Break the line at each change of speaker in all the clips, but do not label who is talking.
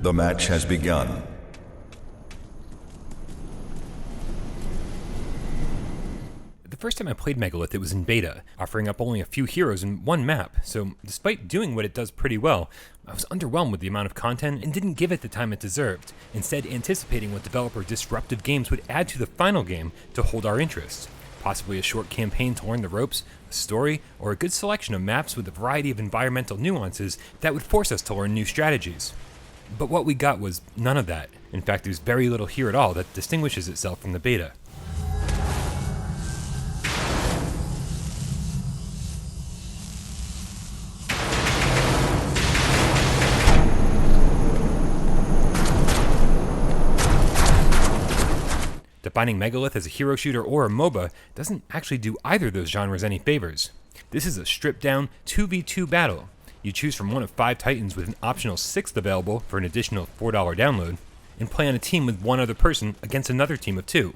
The match has begun.
The first time I played Megalith, it was in beta, offering up only a few heroes and one map, so despite doing what it does pretty well, I was underwhelmed with the amount of content and didn't give it the time it deserved, instead anticipating what developer Disruptive Games would add to the final game to hold our interest. Possibly a short campaign to learn the ropes, a story, or a good selection of maps with a variety of environmental nuances that would force us to learn new strategies. But what we got was none of that. In fact, there's very little here at all that distinguishes itself from the beta. Defining Megalith as a hero shooter or a MOBA doesn't actually do either of those genres any favors. This is a stripped-down 2v2 battle. You choose from one of 5 titans with an optional 6th available for an additional $4 download, and play on a team with one other person against another team of 2.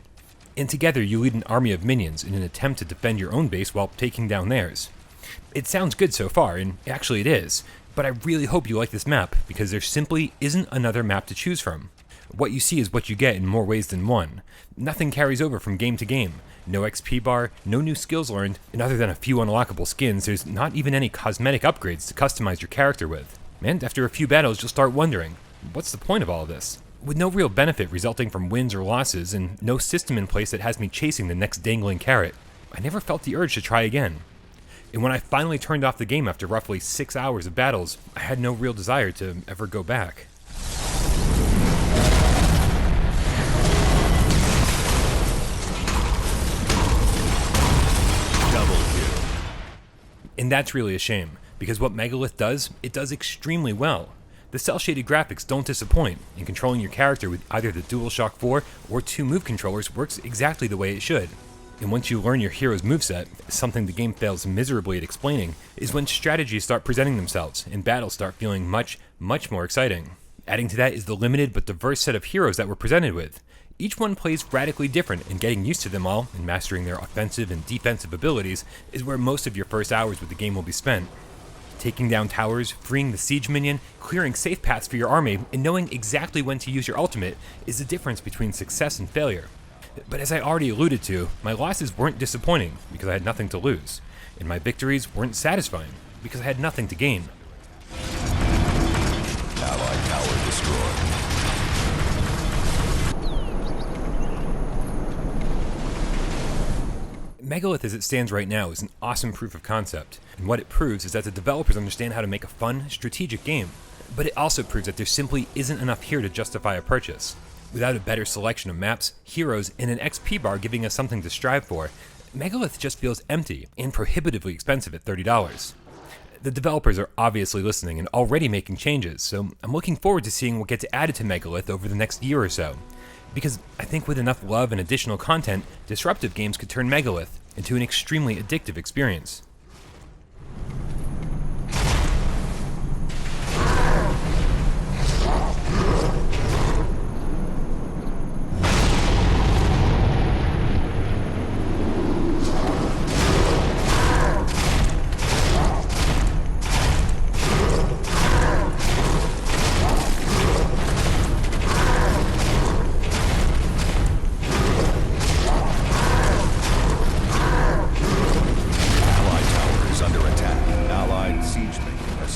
And together you lead an army of minions in an attempt to defend your own base while taking down theirs. It sounds good so far, and actually it is, but I really hope you like this map, because there simply isn't another map to choose from. What you see is what you get in more ways than one. Nothing carries over from game to game. No XP bar, no new skills learned, and other than a few unlockable skins, there's not even any cosmetic upgrades to customize your character with. And after a few battles, you'll start wondering, what's the point of all of this? With no real benefit resulting from wins or losses, and no system in place that has me chasing the next dangling carrot, I never felt the urge to try again. And when I finally turned off the game after roughly 6 hours of battles, I had no real desire to ever go back. And that's really a shame, because what Megalith does, it does extremely well. The cel-shaded graphics don't disappoint, and controlling your character with either the DualShock 4 or 2 move controllers works exactly the way it should. And once you learn your hero's moveset, something the game fails miserably at explaining, is when strategies start presenting themselves, and battles start feeling much more exciting. Adding to that is the limited but diverse set of heroes that we're presented with. Each one plays radically different, and getting used to them all and mastering their offensive and defensive abilities is where most of your first hours with the game will be spent. Taking down towers, freeing the siege minion, clearing safe paths for your army, and knowing exactly when to use your ultimate is the difference between success and failure. But as I already alluded to, my losses weren't disappointing because I had nothing to lose, and my victories weren't satisfying because I had nothing to gain.
Allied tower destroyed.
Megalith as it stands right now is an awesome proof of concept, and what it proves is that the developers understand how to make a fun, strategic game. But it also proves that there simply isn't enough here to justify a purchase. Without a better selection of maps, heroes, and an XP bar giving us something to strive for, Megalith just feels empty and prohibitively expensive at $30. The developers are obviously listening and already making changes, so I'm looking forward to seeing what gets added to Megalith over the next year or so. Because I think with enough love and additional content, Disruptive Games could turn Megalith into an extremely addictive experience.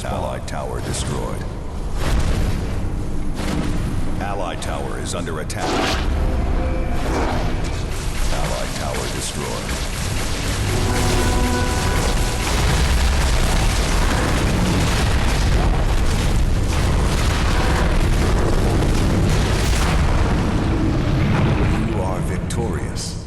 Allied tower destroyed. Allied tower is under attack. Allied tower destroyed. You are victorious.